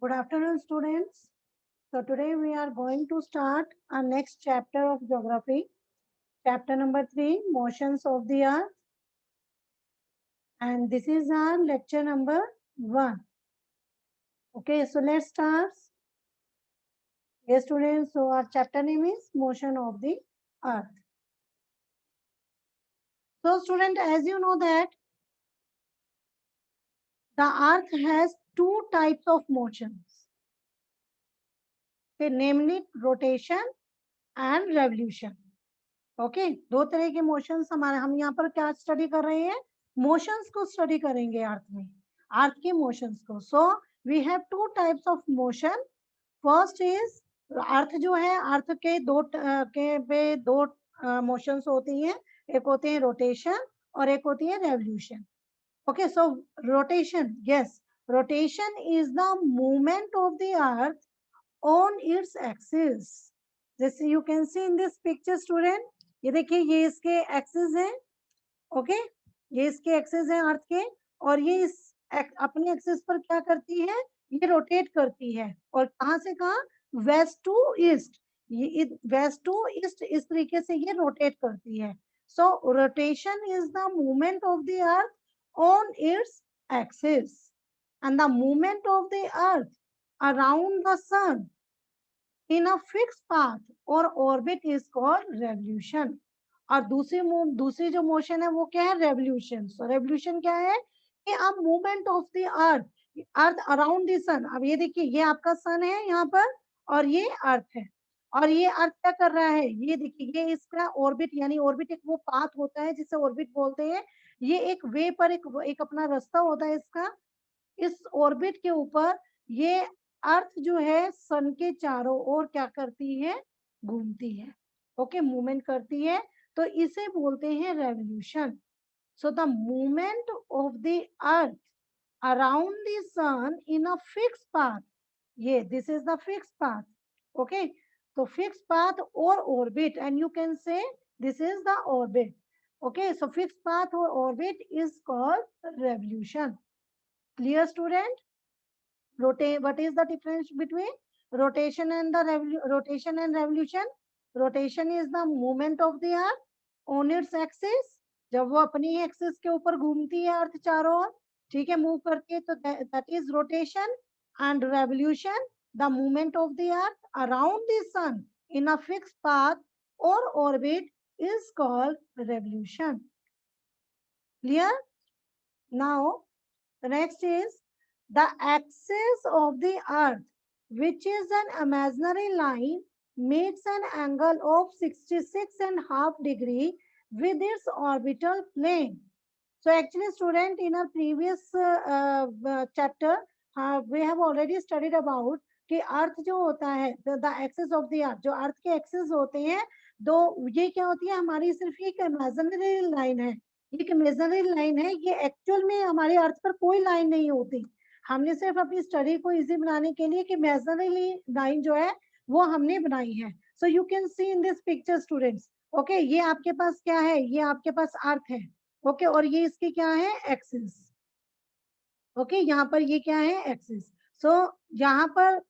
Good afternoon, students. So today we are going to start our next chapter of geography, chapter number 3, motions of the earth. And this is our lecture number 1. Okay, so let's start. Yes, students, so our chapter name is motion of the earth. So student, as you know that the earth has two types of motions, okay, namely rotation and revolution. Okay दो तरह के motions हमारे हम यहाँ पर क्या study कर रहे हैं मोशंस को स्टडी करेंगे अर्थ में अर्थ के मोशंस को so we have two types of motion first is earth जो है अर्थ के दो मोशंस होती हैं एक होते हैं रोटेशन और एक होती है revolution okay so rotation yes rotation is the movement of the earth on its axis जैसे you can see in this picture student ये देखिए ये इसके एक्सिस हैं ओके ये इसके एक्सिस हैं अर्थ के और ये इस अपने एक्सिस पर क्या करती है ये रोटेट करती है और कहां से कहां वेस्ट टू ईस्ट ये वेस्ट टू ईस्ट इस तरीके से ये रोटेट करती है so rotation is the movement of the earth on its axis and the movement of the earth around the sun in a fixed path or orbit is called revolution और दूसरी जो motion है वो क्या है revolution so revolution क्या है कि अब movement of the earth around the sun अब ये देखिए ये आपका सन है यहाँ पर और ये अर्थ है और ये अर्थ क्या कर रहा है ये देखिए ये इसका ऑर्बिट यानी ऑर्बिट एक वो पाथ होता है जिसे ऑर्बिट बोलते हैं ये एक वे पर एक अपना रास्ता होता है इसका इस ऑर्बिट के ऊपर ये अर्थ जो है सन के चारों ओर क्या करती है घूमती है ओके मूवमेंट करती है तो इसे बोलते हैं revolution so the movement of the earth around the sun in a fix path ये this is the fix path okay तो फिक्स पाथ और orbit and you can say this is the orbit okay so fix path और orbit is called revolution clear student rotate what is the difference between rotation and the rotation and revolution rotation is the movement of the earth on its axis जब वो अपनी axis के ऊपर घूमती है अर्थ चारों ओर ठीक है मूव करके तो that is rotation and revolution the movement of the earth around the sun in a fixed path और orbit is called revolution clear now the next is the axis of the earth, which is an imaginary line, makes an angle of 66.5 degree with its orbital plane. So actually student in our previous chapter we have already studied about कि अर्थ जो होता है the axis of the अर्थ जो अर्थ के axis होते हैं तो ये क्या होती है हमारी सिर्फ एक इमेजिनरी लाइन है एक इमेजिनरी लाइन है ये एक्चुअल में हमारे अर्थ पर कोई लाइन नहीं होती हमने सिर्फ अपनी स्टडी को इजी बनाने के लिए कि इमेजिनरी लाइन जो है वो हमने बनाई है so you can see in this picture students okay ये आपके पास क्या है ये आपके पास अर्थ है ओके और ये इसकी क्या है एक्सिस ओके यहाँ पर ये क्या है एक्सिस सो यहाँ पर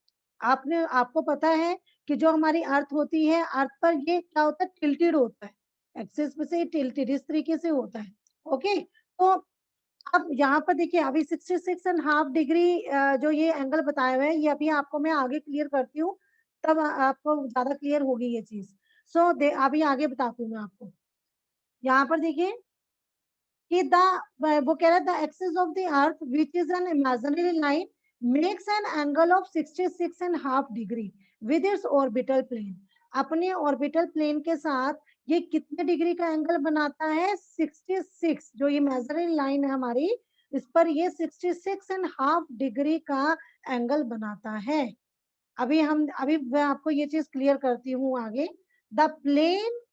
आपने आपको पता है कि जो हमारी अर्थ होती है अर्थ पर ये क्या होता है टिल्टेड होता है एक्सिस पे से टिल्टेड इस तरीके से होता है ओके तो अब यहाँ पर देखिए अभी 66.5 डिग्री जो ये एंगल बताया हुआ है ये अभी आपको मैं आगे क्लियर करती हूँ तब आपको ज्यादा क्लियर होगी ये चीज सो अभी आगे बताती हूँ मैं आपको यहाँ पर देखिए कि वो कह रहा था axis of the earth which is an imaginary line makes an angle of 66.5 degree with its orbital plane अपने ऑर्बिटल प्लेन के साथ ये कितने डिग्री का एंगल बनाता है 66 जो ये इमेजिनरी लाइन है हमारी इस पर ये 66.5 डिग्री का एंगल बनाता है अभी मैं आपको ये चीज क्लियर करती हूँ आगे the plane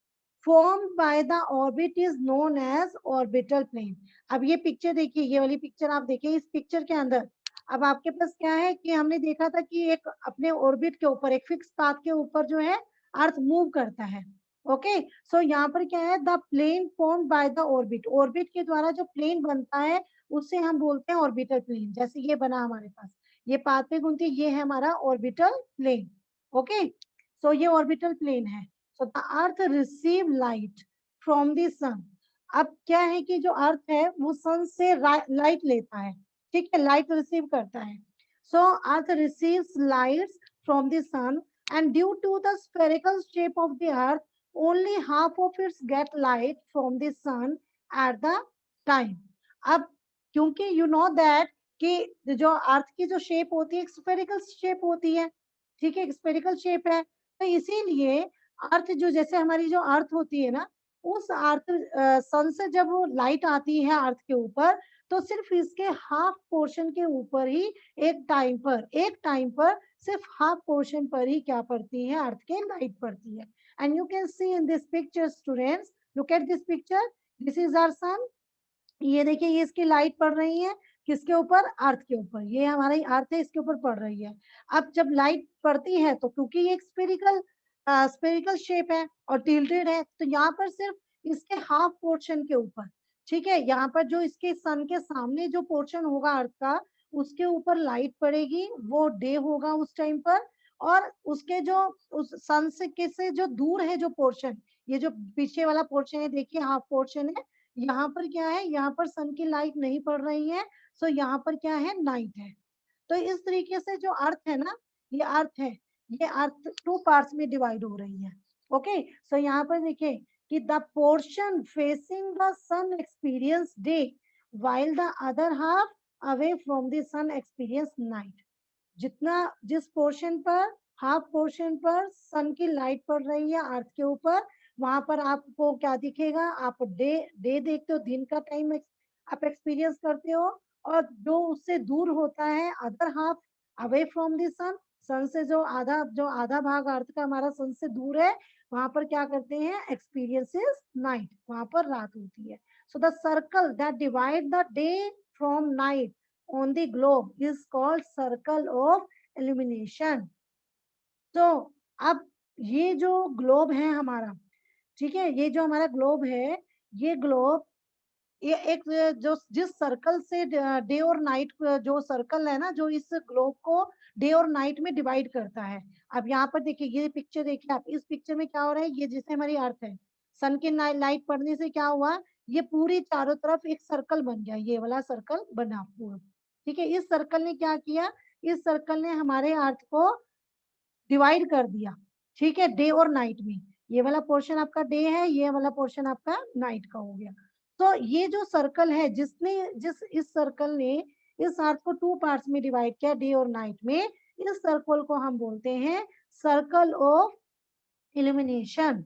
formed by the orbit is known as orbital plane अब ये पिक्चर देखिए ये वाली पिक्चर आप देखिए इस पिक्चर के अंदर अब आपके पास क्या है कि हमने देखा था कि एक अपने ऑर्बिट के ऊपर एक फिक्स पाथ के ऊपर जो है अर्थ मूव करता है ओके सो यहाँ पर क्या है the plane formed by the orbit orbit के द्वारा जो प्लेन बनता है उससे हम बोलते हैं ऑर्बिटल प्लेन जैसे ये बना हमारे पास ये पाथ पे घूमती है, ये है हमारा ऑर्बिटल प्लेन। ओके, सो ये ऑर्बिटल प्लेन है। So the earth receive light from the sun. अब क्या है कि जो अर्थ है वो सन से लाइट लेता है, ठीक है, लाइट रिसीव करता है। So earth receives lights from the sun and due to the spherical shape of the earth only half of its get light from the sun at the time। अब क्योंकि you know that कि जो अर्थ की जो shape होती है spherical shape होती है, ठीक है, स्फेरिकल शेप है, तो इसीलिए अर्थ जो जैसे हमारी जो अर्थ होती है ना, उस अर्थ सन से जब वो लाइट आती है अर्थ के ऊपर, तो सिर्फ इसके हाफ पोर्शन के ऊपर ही एक टाइम पर सिर्फ हाफ पोर्शन पर ही क्या पड़ती है, अर्थ के लाइट पड़ती है। And you can see in this picture, students, look at this picture, this is our sun। ये देखिए, ये इसकी लाइट पड़ रही है किसके ऊपर, अर्थ के ऊपर, ये हमारी अर्थ है, इसके ऊपर पड़ रही है। अब जब लाइट पड़ती है तो क्योंकि ये स्पेरिकल शेप है और टिल्टेड है, तो यहाँ पर सिर्फ इसके हाफ पोर्शन के ऊपर, ठीक है, यहाँ पर जो इसके सन के सामने जो पोर्शन होगा अर्थ का, उसके ऊपर लाइट पड़ेगी, वो डे होगा उस टाइम पर। और उसके जो उस सन से जो दूर है जो पोर्शन, ये जो पीछे वाला पोर्शन है, देखिए हाफ पोर्शन है, यहाँ पर क्या है, यहाँ पर सन की लाइट नहीं पड़ रही है, सो यहाँ पर क्या है, नाइट है। तो इस तरीके से जो अर्थ है ना, ये अर्थ है, ये अर्थ टू पार्ट्स में डिवाइड हो रही है। ओके, सो यहाँ पर देखिए कि the portion facing the sun experience day while the other half away from the sun experience night। जितना जिस पोर्शन पर, हाफ पोर्शन पर सन की लाइट पड़ रही है अर्थ के ऊपर, वहां पर आपको क्या दिखेगा, आप डे देखते हो, दिन का टाइम आप एक्सपीरियंस करते हो। और जो उससे दूर होता है, other half away from the sun, sun से जो आधा भाग अर्थ का हमारा सन से दूर है, वहां पर क्या करते हैं, एक्सपीरियंसेस नाइट, वहां पर रात होती है। So the circle that divide the day from night on the globe is called circle of illumination। तो अब ये जो ग्लोब है हमारा, ठीक है, ये जो हमारा ग्लोब है, ये ग्लोब, ये एक जो जिस सर्कल से डे और नाइट, जो सर्कल है ना, जो इस ग्लोब को डे और नाइट में डिवाइड करता है। अब यहाँ पर देखिए, ये पिक्चर देखिए आप, इस पिक्चर में क्या हो रहा है, ये जैसे हमारी अर्थ है, सन की लाइट पड़ने से क्या हुआ, ये पूरी चारों तरफ एक सर्कल बन गया, ये वाला सर्कल बना पूरा, ठीक है। इस सर्कल ने क्या किया, इस सर्कल ने हमारे अर्थ को डिवाइड कर दिया, ठीक है, डे और नाइट में। ये वाला पोर्शन आपका डे है, ये वाला पोर्शन आपका नाइट का हो गया। तो ये जो सर्कल है, इस सर्कल ने इस अर्थ को टू पार्ट्स में डिवाइड किया, डे और नाइट में, इस सर्कल को हम बोलते हैं circle of illumination.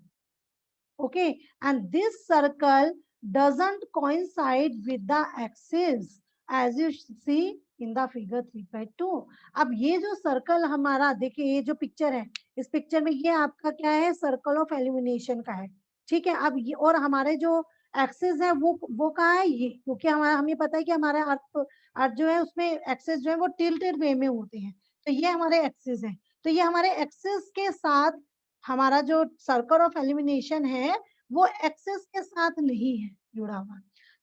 Okay, and this circle doesn't coincide with the axis as you see in the figure 3.2। अब ये जो सर्कल हमारा देखिए, ये जो पिक्चर है, इस पिक्चर में ये आपका क्या है, सर्कल ऑफ एल्यूमिनेशन का है, ठीक है। अब ये और हमारे जो एक्सिस है वो कहाँ है, ये, क्योंकि हमारा हमें पता है कि हमारा अर्थ जो है उसमें एक्सिस जो है वो टिल्टेड वे में होते हैं, तो ये हमारे एक्सिस है। तो ये हमारे एक्सिस के साथ हमारा जो सर्कल ऑफ एल्यूमिनेशन है वो एक्सिस के साथ नहीं है जुड़ा हुआ।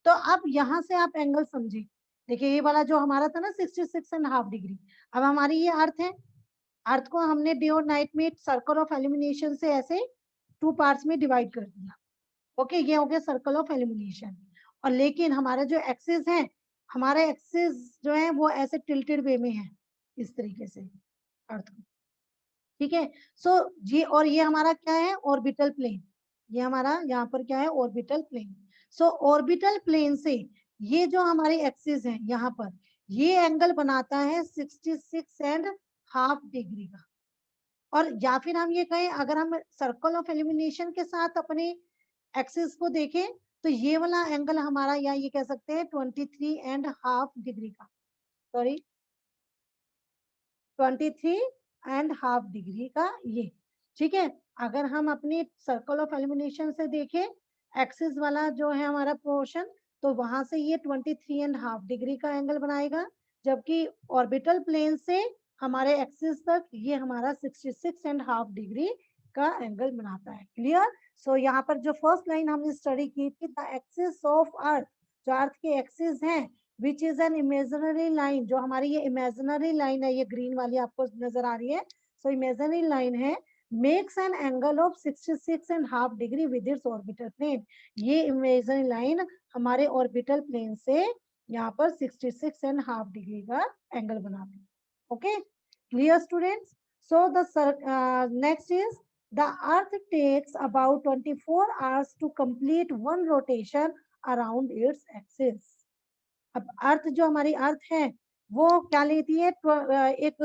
तो अब यहाँ से आप एंगल समझे, देखिए ये वाला जो हमारा था ना 66.5 डिग्री, अब हमारी ये अर्थ है, अर्थ को हमने डे और नाइट में सर्कल ऑफ एल्यूमिनेशन से ऐसे टू पार्ट्स में डिवाइड कर दिया। ओके, ये हो गया सर्कल ऑफ एल्यूमिनेशन। और लेकिन हमारा जो एक्सिस है, हमारा एक्सिस जो है वो ऐसे टिल्टेड वे में है, इस तरीके से अर्थ को, ठीक है। सो ये और ये हमारा क्या है, ऑर्बिटल प्लेन, ये हमारा यहाँ पर क्या है, ऑर्बिटल प्लेन। सो ऑर्बिटल प्लेन से ये जो हमारी एक्सिस है यहाँ पर, ये एंगल बनाता है 66.5 डिग्री का। और या फिर हम ये कहें, अगर हम सर्कल ऑफ एल्यूमिनेशन के साथ अपने एक्सिस को देखें, तो ये वाला एंगल हमारा, या ये कह सकते हैं 23.5 डिग्री का, सॉरी 23.5 डिग्री का ये, ठीक है। अगर हम अपनी सर्कल ऑफ एल्यूमिनेशन से देखें एक्सिस वाला जो है हमारा पोर्शन, तो वहां से ये 23.5 डिग्री का एंगल बनाएगा, जबकि ऑर्बिटल प्लेन से हमारे एक्सिस तक ये हमारा 66.5 डिग्री का एंगल बनाता है। क्लियर। सो यहाँ पर जो फर्स्ट लाइन हमने स्टडी की थी, द एक्सिस ऑफ अर्थ, जो अर्थ के एक्सिस हैं विच इज एन इमेजिनरी लाइन, जो हमारी ये इमेजिनरी लाइन है, ये ग्रीन वाली आपको नजर आ रही है, सो इमेजिनरी लाइन है, makes an angle of 66.5 degree with its orbital plane. ये इमेजिनरी लाइन हमारे ऑर्बिटल प्लेन से यहाँ पर 66.5 डिग्री का एंगल बनाती है। Okay, clear students? So the next is the earth takes about 24 hours to complete one rotation around its axis. अब अर्थ जो हमारी अर्थ है वो क्या लेती है, एक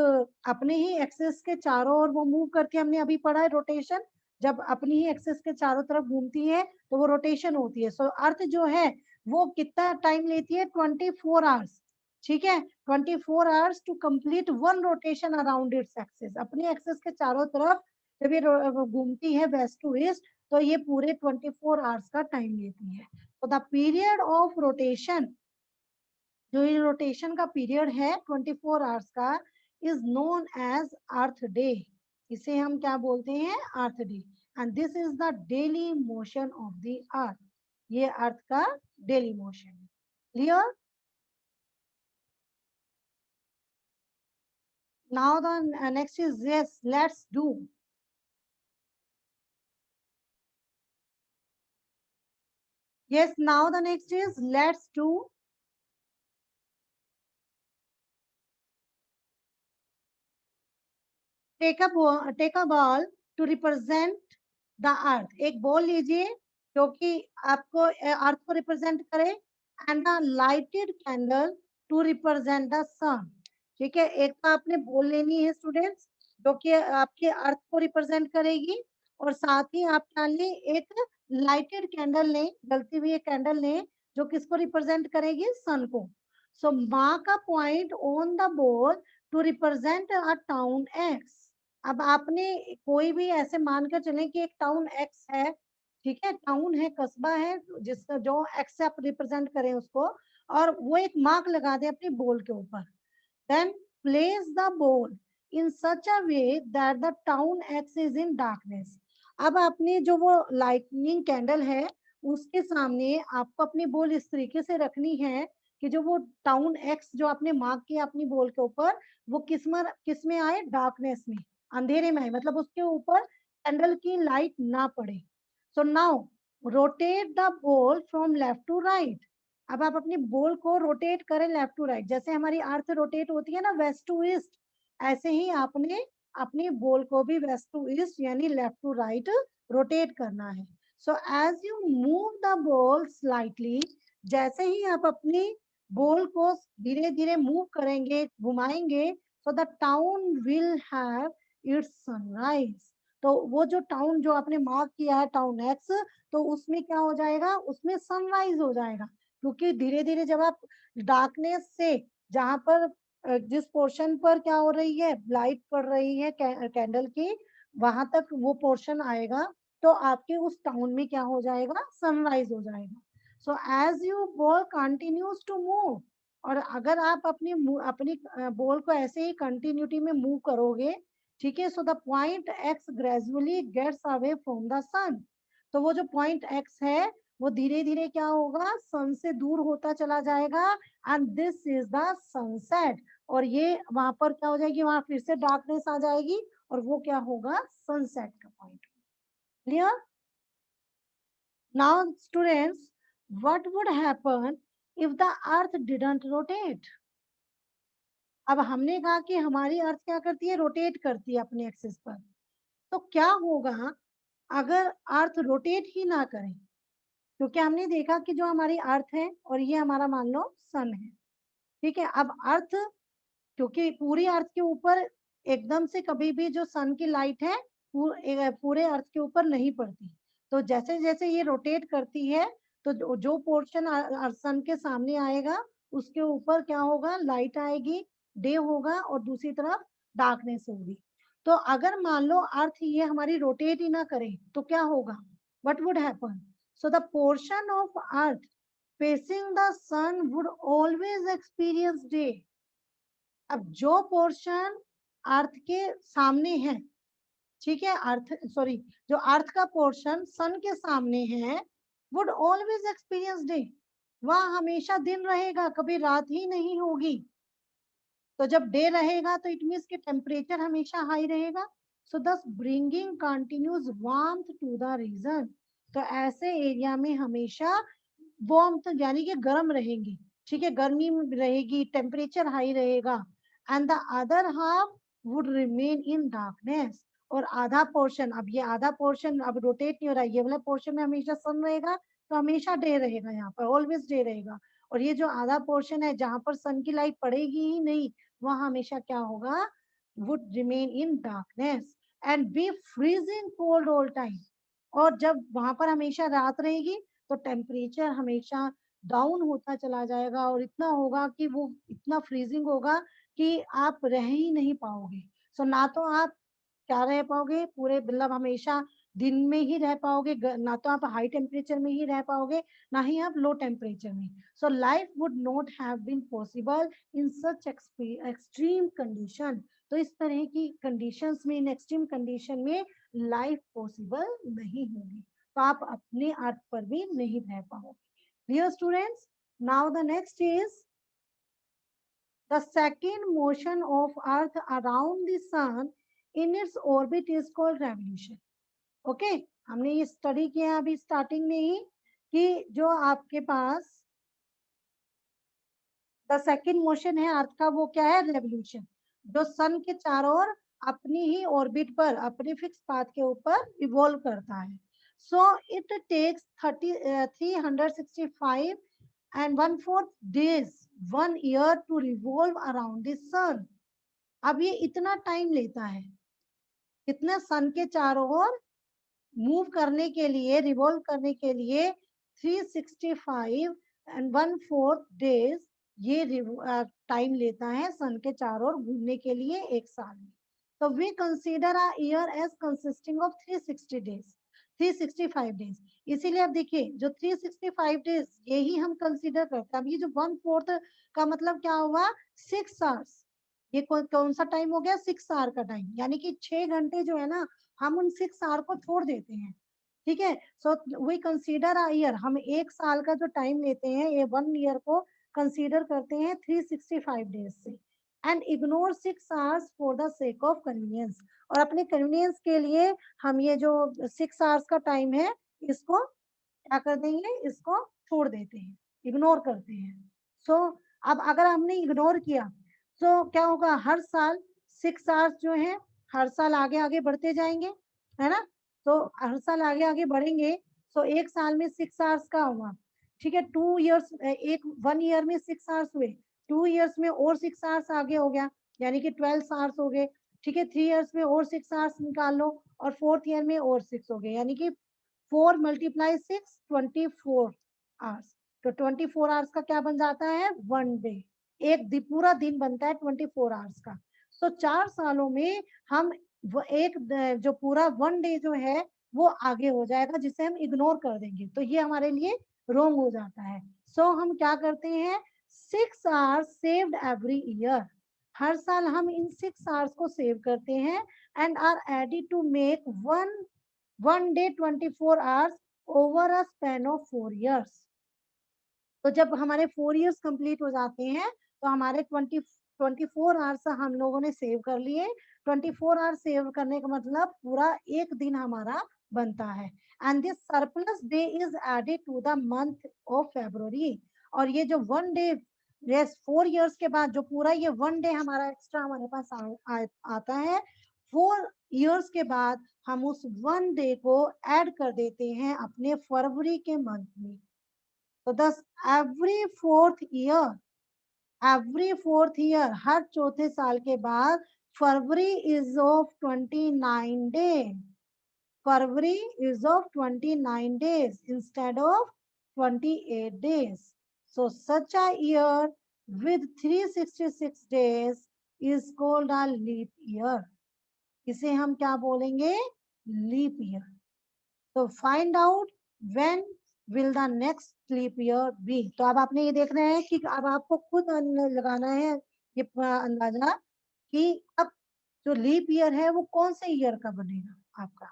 अपने ही एक्सिस के चारों ओर वो मूव करके, हमने अभी पढ़ा है रोटेशन, जब अपनी ही एक्सिस के चारों तरफ घूमती है तो वो रोटेशन होती है। सो अर्थ जो है वो कितना टाइम लेती है, 24 आवर्स। ठीक है, 24 hours to complete one rotation around its axis. अपनी एक्सिस के चारों तरफ जब ये घूमती है वेस्ट टू ईस्ट, तो ये पूरे 24 आवर्स का टाइम लेती है। तो द पीरियड ऑफ रोटेशन, जो ये रोटेशन का पीरियड है 24 आवर्स का, is known as earth day. इसे हम क्या बोलते हैं, earth day. And this is the daily motion of the earth. ये अर्थ का डेली मोशन है। Clear? Now the next is, yes let's do. Yes, now the next is let's do. Take a ball to represent the earth. एक ball लीजिए जो कि आपको earth को represent करे, and the lighted candle to represent the sun. ठीक है, एक तो आपने बॉल लेनी है स्टूडेंट्स जो कि आपके अर्थ को रिप्रेजेंट करेगी, और साथ ही आप क्या लें, एक लाइटेड कैंडल लें, जलती हुई एक कैंडल लें जो किसको रिप्रेजेंट करेगी, सन को। So mark a point on the ball to represent a town X. अब आपने कोई भी ऐसे मानकर चले कि एक टाउन एक्स है, ठीक है, टाउन है, कस्बा है, जिसका जो एक्स से आप रिप्रेजेंट करें उसको, और वो एक मार्क लगा दे अपनी बॉल के ऊपर। Then place the ball in such a way that the town x is in darkness. अब आपने जो वो लाइटनिंग कैंडल है उसके सामने आपको अपनी बॉल इस तरीके से रखनी है कि जो वो टाउन एक्स जो आपने मार्क किया अपनी बॉल के ऊपर, वो किस में आए, डार्कनेस में, अंधेरे में आए, मतलब उसके ऊपर कैंडल की लाइट ना पड़े। So now rotate the ball from left to right. अब आप अपनी बॉल को रोटेट करें लेफ्ट टू राइट, जैसे हमारी अर्थ रोटेट होती है ना वेस्ट टू ईस्ट, ऐसे ही आपने अपनी बॉल को भी वेस्ट टू ईस्ट यानी लेफ्ट टू राइट रोटेट करना है। So as you move the ball slightly, जैसे ही आप अपनी बॉल को धीरे धीरे मूव करेंगे, घुमाएंगे, so the town will have it's sunrise. तो वो जो टाउन जो आपने मार्क किया है टाउन एक्स, तो उसमें क्या हो जाएगा, उसमें सनराइज हो जाएगा। क्योंकि धीरे धीरे जब आप डार्कनेस से, जहां पर जिस पोर्शन पर क्या हो रही है, लाइट पड़ रही है कैंडल की, वहां तक वो पोर्शन आएगा, तो आपके उस टाउन में क्या हो जाएगा, सनराइज हो जाएगा। So as you ball continues to move, और अगर आप अपनी अपनी बॉल को ऐसे ही कंटिन्यूटी में मूव करोगे, ठीक है, so the point X gradually gets away from the sun. तो वो जो पॉइंट एक्स है वो धीरे धीरे क्या होगा, सन से दूर होता चला जाएगा, and this is the sunset. और ये वहां पर क्या हो जाएगी, वहां फिर से डार्कनेस आ जाएगी, और वो क्या होगा, सनसेट का point. Clear? Now students, what would happen if the earth didn't rotate? अब हमने कहा कि हमारी अर्थ क्या करती है, रोटेट करती है अपने एक्सिस पर। तो क्या होगा अगर अर्थ रोटेट ही ना करे? क्योंकि हमने देखा कि जो हमारी अर्थ है और ये हमारा मान लो सन है, ठीक है। अब अर्थ, क्योंकि पूरी अर्थ के ऊपर एकदम से कभी भी जो सन की लाइट है पूरे अर्थ के ऊपर नहीं पड़ती, तो जैसे जैसे ये रोटेट करती है, तो जो पोर्शन सन के सामने आएगा उसके ऊपर क्या होगा, लाइट आएगी, डे होगा, और दूसरी तरफ डार्कनेस होगी। तो अगर मान लो अर्थ ये हमारी रोटेट ही ना करे तो क्या होगा, what would happen? So the portion of earth facing the sun would always experience day। अब जो पोर्शन अर्थ के सामने है, ठीक है, अर्थ सॉरी, जो अर्थ का पोर्शन सन के सामने है, वुड ऑलवेज एक्सपीरियंस डे। वहां हमेशा दिन रहेगा, कभी रात ही नहीं होगी। तो जब डे रहेगा तो इट मीन्स कि टेम्परेचर हमेशा हाई रहेगा, so thus bringing continues warmth to the region. तो ऐसे एरिया में हमेशा वार्मथ यानी कि गर्म रहेंगी, ठीक है, गर्मी रहेगी, टेम्परेचर हाई रहेगा। And the other half would remain in darkness. और आधा पोर्शन, अब ये आधा पोर्शन अब रोटेट नहीं हो रहा है, ये वाला पोर्शन में हमेशा सन रहेगा, तो हमेशा डे रहेगा, यहाँ पर ऑलवेज डे रहेगा। और ये जो आधा पोर्शन है जहां पर सन की लाइट पड़ेगी ही नहीं, वहां हमेशा क्या होगा, would remain in darkness and be freezing cold all time. और जब वहां पर हमेशा रात रहेगी तो टेम्परेचर हमेशा डाउन होता चला जाएगा, और इतना होगा कि वो इतना फ्रीजिंग होगा कि आप रह ही नहीं पाओगे। सो ना तो आप क्या रह पाओगे पूरे, मतलब हमेशा दिन में ही रह पाओगे, ना तो आप हाई टेम्परेचर में ही रह पाओगे, ना ही आप लो टेम्परेचर में। So life would not have been possible in such extreme condition. तो इस तरह की कंडीशंस में, इन एक्सट्रीम कंडीशन में लाइफ पॉसिबल नहीं होगी, तो आप अपने अर्थ पर भी नहीं रह पाओगे। Clear students? Now the next is the second motion of earth around the sun in its orbit is called revolution. Okay, हमने ये स्टडी किया अभी स्टार्टिंग में ही कि जो आपके पास द सेकंड मोशन है अर्थ का, वो क्या है, रेवोल्यूशन, जो सन के चारों ओर अपनी ही ऑर्बिट पर, अपने फिक्स पाथ के ऊपर इवॉल्व करता है। So it takes 365 and 1/4 days 1 year to revolve around the sun. अब ये इतना टाइम लेता है, कितना, सन के चारों ओर मूव करने के लिए, रिवॉल्व करने के लिए 365 and 1/4 days ये टाइम लेता है सन के चारों ओर घूमने के लिए एक साल में। तो we consider a year as consisting of 360 days, 365 days. इसीलिए अब देखिए जो 365 डेज यही हम कंसीडर करते हैं। अब ये जो 1/4 का मतलब क्या हुआ, 6 आवर्स। ये कौन सा टाइम हो गया, 6 आवर का टाइम, यानी कि 6 घंटे जो है ना, हम उन 6 आवर को छोड़ देते हैं। ठीक है, so we consider a year, हम एक साल का जो टाइम लेते हैं, ये 1 ईयर को कंसीडर करते हैं 365 डेज से, and ignore 6 hours for the sake of convenience. और अपने कन्वीनियंस के लिए हम ये जो 6 आवर्स का टाइम है, इसको क्या कर देंगे, इसको छोड़ देते हैं, इग्नोर करते हैं। सो अब अगर हमने इग्नोर किया तो क्या होगा, हर साल 6 आवर्स जो है हर साल आगे आगे बढ़ते जाएंगे, है ना। तो हर साल आगे आगे बढ़ेंगे, तो एक साल में 6 आवर्स का हुआ, ठीक है, 2 इयर्स, एक 1 ईयर में 6 आवर्स हुए, 2 इयर्स में और 6 आवर्स आगे हो गया, यानी कि 12 आवर्स हो गए। ठीक है, 3 इयर्स में और 6 आवर्स निकाल लो, और 4th ईयर में और 6 हो गए, यानी कि 4 × 6 24 आवर्स। तो 24 आवर्स का क्या बन जाता है, 1 डे। पूरा दिन बनता है 24 आवर्स का। तो 4 सालों में हम एक जो पूरा 1 डे जो है वो आगे हो जाएगा, जिसे हम इग्नोर कर देंगे, तो ये हमारे लिए रोंग हो जाता है। सो हम क्या करते हैं, 6 आवर्स सेव्ड एवरी ईयर, हर साल हम इन 6 आवर्स को सेव करते हैं, and are added to make one day 24 hours over a span of 4 years. तो जब हमारे 4 इयर्स कंप्लीट हो जाते हैं, तो हमारे 24 आवर्स हम लोगों ने सेव कर लिए। 24 आवर्स सेव करने का मतलब पूरा एक दिन हमारा बनता है, and this surplus day is added to the month of February. और ये जो 1 डे, यस, 4 इयर्स के बाद जो पूरा ये 1 डे हमारा एक्स्ट्रा हमारे पास आता है, 4 इयर्स के बाद हम उस 1 डे को ऐड कर देते हैं अपने फरवरी के मंथ में। तो thus every fourth year, हर चौथे साल के बाद February is of 29 days. February is of 29 days instead of 28 days. So such a year with 366 days is called a leap year. इसे हम क्या बोलेंगे, लीप ईयर। तो find out when will the next leap year be. तो अब आपने ये देखना है कि अब आपको खुद लगाना है ये अंदाजा कि अब जो लीप ईयर है वो कौन से ईयर का बनेगा आपका,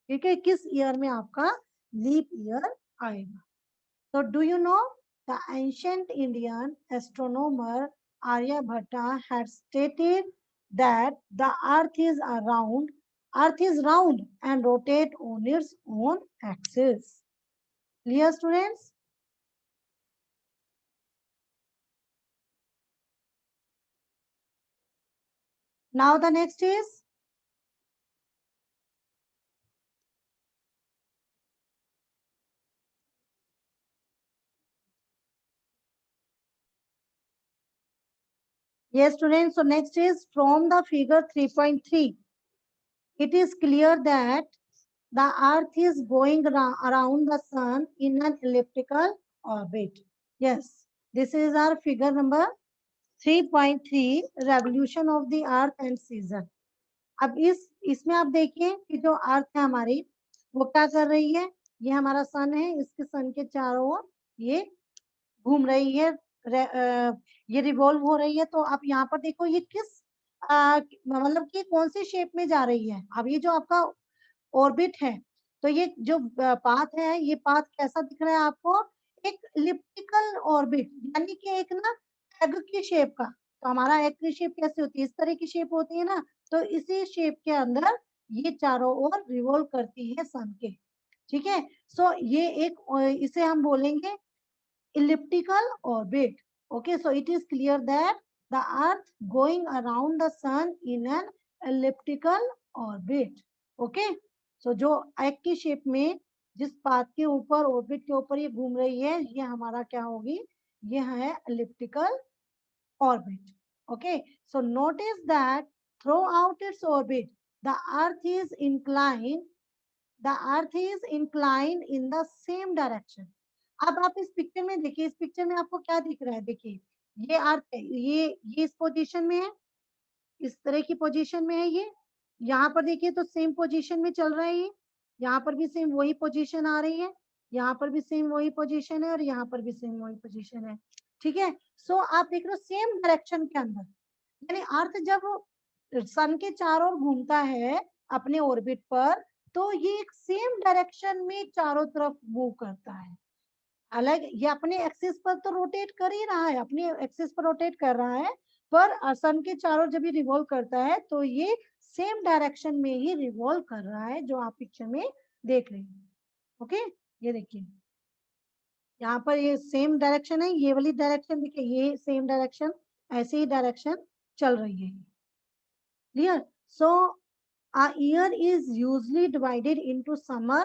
ठीक है, किस ईयर में आपका लीप ईयर आएगा। तो do you know the ancient Indian astronomer Aryabhatta had stated that the earth is round and rotate on its own axis. Clear, students? Now the next is yes, students. So next is from the figure 3.3. It is clear that the earth is going around the sun in an elliptical orbit. Yes, this is our figure number 3.3, revolution of the earth and season. अब इसमें आप देखिए कि जो अर्थ है हमारी वो क्या कर रही है, ये हमारा सन है, इसके सन के चारों ओर ये घूम रही है, ये रिवॉल्व हो रही है। तो आप यहाँ पर देखो ये किस मतलब कि कौन सी शेप में जा रही है। अब ये जो आपका ऑर्बिट है, तो ये जो पाथ है, ये पाथ कैसा दिख रहा है आपको, एक इलिप्टिकल ऑर्बिट, यानी कि एक ना एग की शेप का। तो हमारा एग की शेप कैसे होती है, इस तरह की शेप होती है ना। तो इसी शेप के अंदर ये चारों ओर रिवॉल्व करती है सन के। ठीक है, सो ये एक इसे हम बोलेंगे elliptical orbit. Okay, so it is clear that the earth going around the sun in an elliptical orbit. Okay, so जो एक की शेप में जिस पाथ के ऊपर ऑर्बिट के ऊपर ये घूम रही है, ये हमारा क्या होगी, ये है elliptical orbit. Okay, so notice that throughout its orbit the earth is inclined in the same direction. अब आप इस पिक्चर में देखिए, इस पिक्चर में आपको क्या दिख रहा है, देखिए ये अर्थ है, ये इस पोजीशन में है, इस तरह की पोजीशन में है ये। यहाँ पर देखिए तो सेम पोजीशन में चल रहा है ये, यहाँ पर भी सेम वही पोजीशन आ रही है, यहाँ पर भी सेम वही पोजीशन है, और यहाँ पर भी सेम वही पोजीशन है। ठीक है, सो आप देख रहे हो सेम डायरेक्शन के अंदर, यानी अर्थ जब सन के चारों ओर घूमता है अपने ऑर्बिट पर, तो ये एक सेम डायरेक्शन में चारों तरफ मूव करता है। अलग ये अपने एक्सिस पर तो रोटेट कर ही रहा है, अपने एक्सिस पर रोटेट कर रहा है, पर सन के चारों जब ये रिवॉल्व करता है तो ये सेम डायरेक्शन में ही रिवॉल्व कर रहा है, जो आप पिक्चर में देख रहे हैं। ओके, ये देखिए यहाँ पर ये सेम डायरेक्शन है, ये वाली डायरेक्शन देखिए, ये सेम डायरेक्शन, ऐसे ही डायरेक्शन चल रही है। Clear? So a year is usually divided into summer,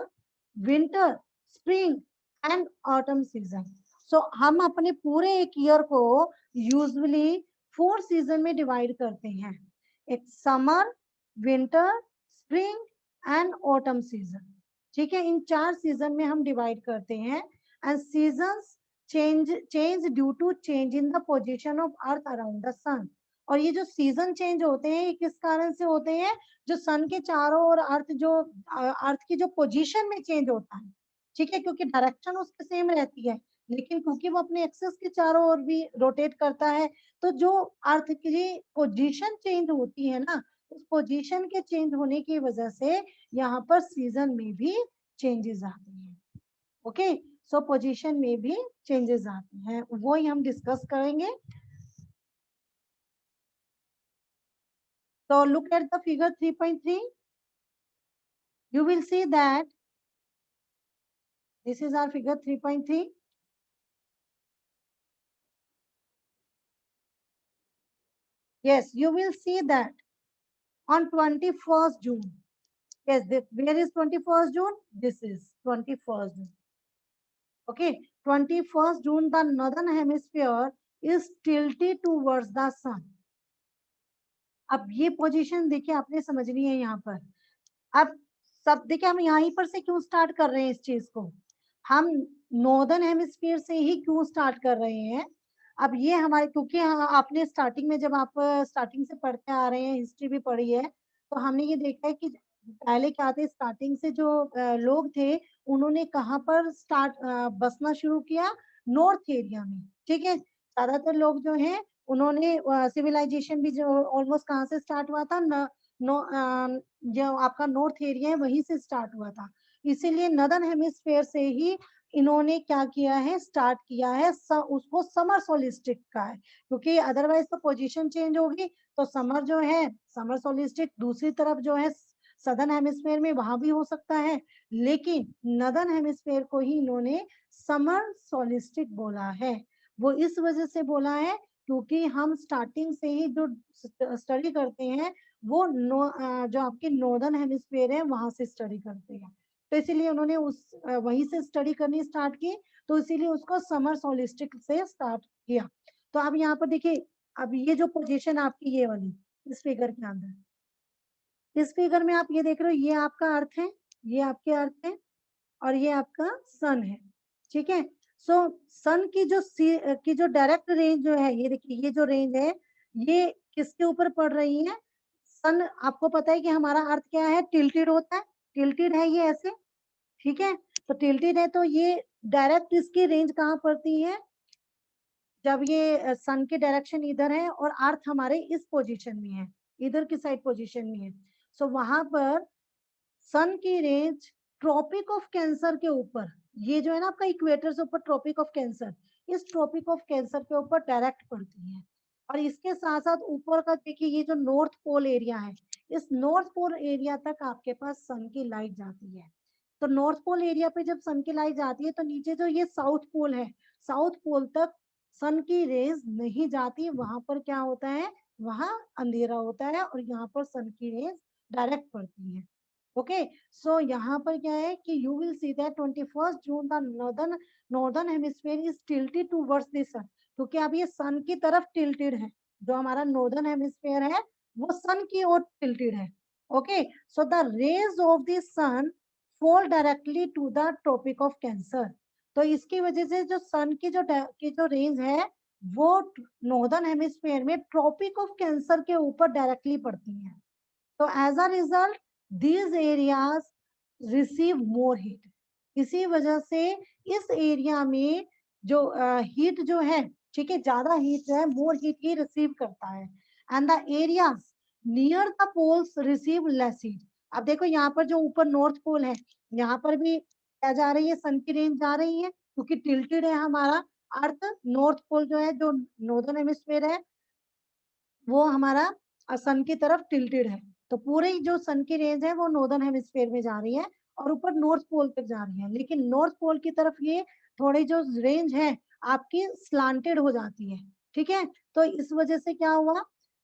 winter, spring and autumn season. So हम अपने पूरे एक ईयर को यूजुअली 4 सीजन में डिवाइड करते हैं, एक summer, winter, spring and autumn season. ठीक है, इन 4 सीजन में हम डिवाइड करते हैं। And seasons change due to change in the position of earth around the sun. और ये जो सीजन चेंज होते हैं, ये किस कारण से होते हैं, जो सन के चारों ओर अर्थ की जो पोजीशन में चेंज होता है। ठीक है, क्योंकि डायरेक्शन उसके सेम रहती है, लेकिन क्योंकि वो अपने एक्सिस के चारों ओर भी रोटेट करता है, तो जो अर्थ की पोजीशन चेंज होती है ना, उस पोजीशन के चेंज होने की वजह से यहाँ पर सीजन में भी चेंजेस आते हैं। ओके, सो पोजीशन में भी चेंजेस आते हैं, वो ही हम डिस्कस करेंगे। So look at the figure 3.3. You will see that this is our figure 3.3. Yes, you will see that on 21st June. Yes, where is 21st June? This is 21st June. Okay, 21st June, the northern hemisphere is tilted towards the sun. अब ये position देखिए, आपने समझनी है यहाँ पर। अब सब देखिए, हम यहीं पर से क्यों स्टार्ट कर रहे हैं इस चीज को, हम नॉर्दर्न हेमिस्फीयर से ही क्यों स्टार्ट कर रहे हैं। अब ये हमारे, क्योंकि आपने स्टार्टिंग में, जब आप स्टार्टिंग से पढ़ते आ रहे हैं, हिस्ट्री भी पढ़ी है, तो हमने ये देखा है कि पहले क्या थे, स्टार्टिंग से जो लोग थे, उन्होंने कहाँ पर बसना शुरू किया, नॉर्थ एरिया में। ठीक है, ज्यादातर लोग जो हैं उन्होंने सिविलाइजेशन भी जो ऑलमोस्ट कहाँ से स्टार्ट हुआ था, जो आपका नॉर्थ एरिया है वहीं से स्टार्ट हुआ था। इसीलिए नदर्न हेमिस्फेयर से ही इन्होंने क्या किया है, स्टार्ट किया है उसको समर सोलिस्टिक का है, क्योंकि अदरवाइज तो पोजीशन चेंज होगी। तो समर जो है, समर सोलिस्टिक दूसरी तरफ जो है सदर्न हेमिस्फेयर में वहां भी हो सकता है, लेकिन नदर्न हेमिस्फेयर को ही इन्होंने समर सोलिस्टिक बोला है। वो इस वजह से बोला है क्योंकि हम स्टार्टिंग से ही जो स्टडी करते हैं वो जो आपके नॉर्दर्न हेमिस्फेयर है वहां से स्टडी करते हैं, तो इसीलिए उन्होंने वहीं से स्टडी करनी स्टार्ट की, तो इसीलिए उसको समर सोलिस्टिक से स्टार्ट किया। तो अब यहाँ पर देखिए, अब ये जो पोजीशन आपकी ये वाली इस फिगर के अंदर, इस फिगर में आप ये देख रहे हो, ये आपका अर्थ है, ये आपके अर्थ है, और ये आपका सन है। ठीक है, सो सन की जो डायरेक्ट रेंज जो है, ये देखिए ये जो रेंज है ये किसके ऊपर पड़ रही है। सन, आपको पता है कि हमारा अर्थ क्या है, टिल्टेड होता है, टिल्टेड है ये ऐसे। ठीक है, तो टिल्टेड है, तो ये डायरेक्ट इसकी रेंज कहाँ पड़ती है, जब ये सन की डायरेक्शन इधर है और अर्थ हमारे इस पोजीशन में है, इधर की साइड पोजीशन में है। सो वहां पर सन की रेंज ट्रॉपिक ऑफ कैंसर के ऊपर, ये जो है ना आपका इक्वेटर से ऊपर ट्रॉपिक ऑफ कैंसर, इस ट्रॉपिक ऑफ कैंसर के ऊपर डायरेक्ट पड़ती है। और इसके साथ साथ ऊपर का देखिए, ये जो नॉर्थ पोल एरिया है, इस नॉर्थ पोल एरिया तक आपके पास सन की लाइट जाती है। तो नॉर्थ पोल एरिया पे जब सन की लाइट जाती है, तो नीचे जो ये साउथ पोल है, साउथ पोल तक सन की रेज नहीं जाती, वहां पर क्या होता है, वहां अंधेरा होता है, और यहाँ पर सन की रेज डायरेक्ट पड़ती है। ओके, सो यहाँ पर क्या है कि you will see that 21 June the northern hemisphere is tilted towards the sun, क्योंकि अब ये सन की तरफ टिल्टेड है, जो हमारा नॉर्दर्न हेमिस्फीयर है वो सन की ओर टिल्टेड है। Okay, so the rays of the sun fall directly to the Tropic of Cancer. तो इसकी वजह से जो सन की जो रेंज है वो नॉर्दर्न हेमिस्फीयर में ट्रॉपिक ऑफ कैंसर के ऊपर डायरेक्टली पड़ती है। तो as a result these areas receive more heat, इसी वजह से इस एरिया में जो हीट जो है, ठीक है, ज्यादा हीट जो है, मोर हीट ही रिसीव करता है, and the areas near the poles receive less heat. अब देखो यहाँ पर जो ऊपर नॉर्थ पोल है, यहाँ पर भी क्या जा रही है, सन की रेंज जा रही है, क्योंकि टिल्टेड है हमारा अर्थ। नॉर्थ पोल जो है, जो नॉर्दर्न हेमिस्फीयर है, वो हमारा सन की तरफ टिल्टेड है, तो पूरे जो सन की रेंज है वो नॉर्दर्न हेमिस्फीयर में जा रही है और ऊपर नॉर्थ पोल तक जा रही है, लेकिन नॉर्थ पोल की तरफ ये थोड़ी जो रेंज है आपकी स्लांटेड हो जाती है। ठीक है, तो इस वजह से क्या हुआ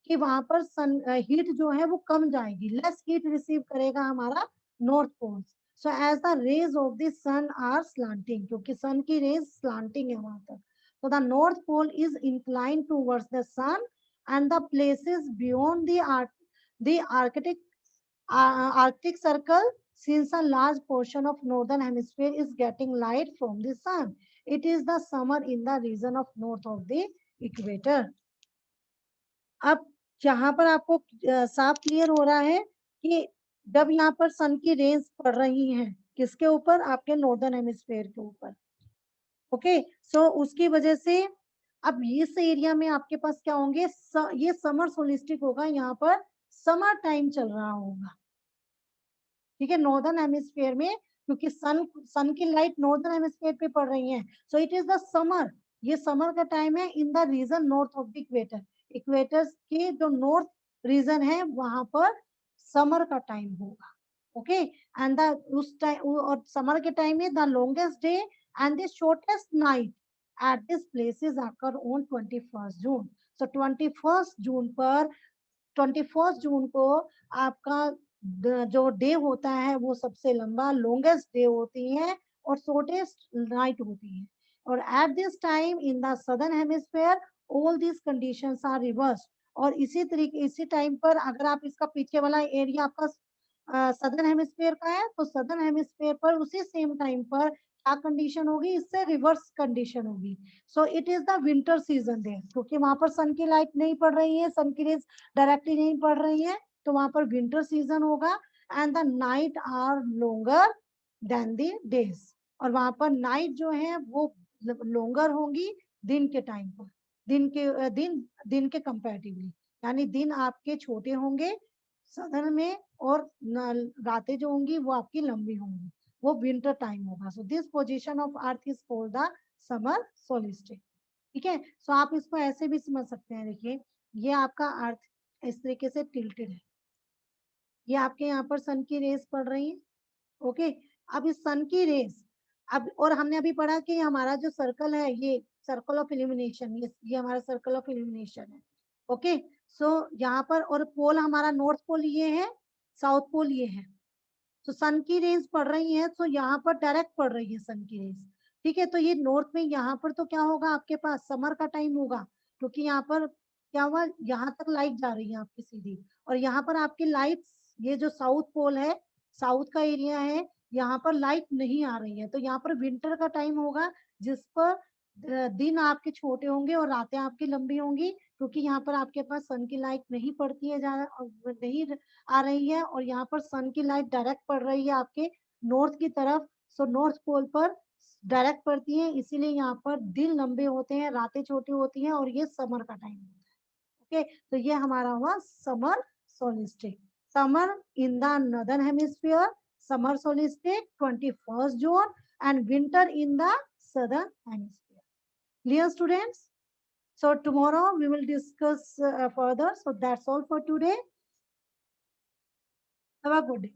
कि वहां पर सन हीट जो है वो कम जाएगी, लेस हीट रिसीव करेगा हमारा north pole. So as the rays of the sun are slanting, क्योंकि सन की रेज स्लांटिंग है वहां तक, तो the north pole is inclined towards the sun, and the places beyond the Arctic Circle, since a large portion of northern hemisphere is getting light from the sun. It is the summer in the region of north of the equator. अब यहाँ पर आपको साफ clear हो रहा है कि जब यहाँ पर सन की रेज पड़ रही हैं किसके ऊपर, आपके नॉर्दर्न हेमिस्फेयर के ऊपर। ओके, सो उसकी वजह से अब इस एरिया में आपके पास क्या होंगे, ये समर सोलिस्टिक होगा, यहाँ पर समर टाइम चल रहा होगा। ठीक है, नॉर्दर्न हेमिस्फीयर में, क्योंकि सन की लाइट नॉर्दर्न हेमिस्फीयर पे पड़ रही है, so it is the summer, ये समर का टाइम है in the region north of the equator, equator के जो नॉर्थ रीजन है वहां पर समर का टाइम होगा। ओके, एंड द उस टाइम और समर के टाइम में the longest day and the shortest night at this places occur on 21st June. So 21st जून पर, 21st जून को आपका जो डे होता है वो सबसे लंबा लॉन्गेस्ट डे होती है और शॉर्टेस्ट नाइट होती है। और at this time in the southern hemisphere all these conditions are reverse. और इसी तरीके इसी टाइम पर अगर आप इसका पीछे वाला एरिया आपका सदर्न हेमिस्फेयर का है, तो सदर्न हेमिस्फेयर पर उसी सेम टाइम पर क्या कंडीशन होगी, इससे रिवर्स कंडीशन होगी। So it is the winter season there, क्योंकि वहां पर सन की लाइट नहीं पड़ रही है, सन की रेज डायरेक्टली नहीं पड़ रही है, तो वहां पर विंटर सीजन होगा and the night are longer than the days. और वहां पर नाइट जो है वो लॉन्गर होंगी दिन के टाइम पर, दिन के कंपैरेटिवली, यानी दिन आपके छोटे होंगे सदर्न में और रातें जो होंगी वो आपकी लंबी होंगी। वो विंटर टाइम होगा. So this position of earth is called the summer solstice. ठीक है. सो आप इसको ऐसे भी समझ सकते हैं. देखिए ये आपका अर्थ इस तरीके से टिल्टेड है. ये आपके यहाँ पर सन की रेस पड़ रही है. ओके. अब इस सन की रेस, अब और हमने अभी पढ़ा कि हमारा जो सर्कल है ये सर्कल ऑफ इल्यूमिनेशन, ये हमारा सर्कल ऑफ इल्यूमिनेशन है. ओके. सो यहाँ पर और पोल हमारा नॉर्थ पोल ये है, साउथ पोल ये है. तो सन की रेज पड़ रही है, तो यहाँ पर डायरेक्ट पड़ रही है सन की रेज. ठीक है. तो ये नॉर्थ में यहाँ पर तो क्या होगा, आपके पास समर का टाइम होगा, क्योंकि यहाँ पर क्या हुआ, यहाँ तक लाइट जा रही है आपकी सीधी, और यहाँ पर आपकी लाइट, ये जो साउथ पोल है, साउथ का एरिया है, यहाँ पर लाइट नहीं आ रही है. तो यहाँ पर विंटर का टाइम होगा, जिस पर दिन आपके छोटे होंगे और रातें आपकी लंबी होंगी, क्योंकि यहाँ पर आपके पास सन की लाइट नहीं पड़ती है ज्यादा, और नहीं आ रही है, और यहाँ पर सन की लाइट डायरेक्ट पड़ रही है आपके नॉर्थ की तरफ. सो नॉर्थ पोल पर डायरेक्ट पड़ती है, इसीलिए यहाँ पर दिन लंबे होते हैं, रातें छोटी होती हैं, और ये समर का टाइम होता है. ओके. तो ये हमारा हुआ summer solstice. Summer in the northern hemisphere, summer solstice 21st June, and winter in the southern hemisphere. Clear, students? So tomorrow we will discuss further. So that's all for today. Have a good day.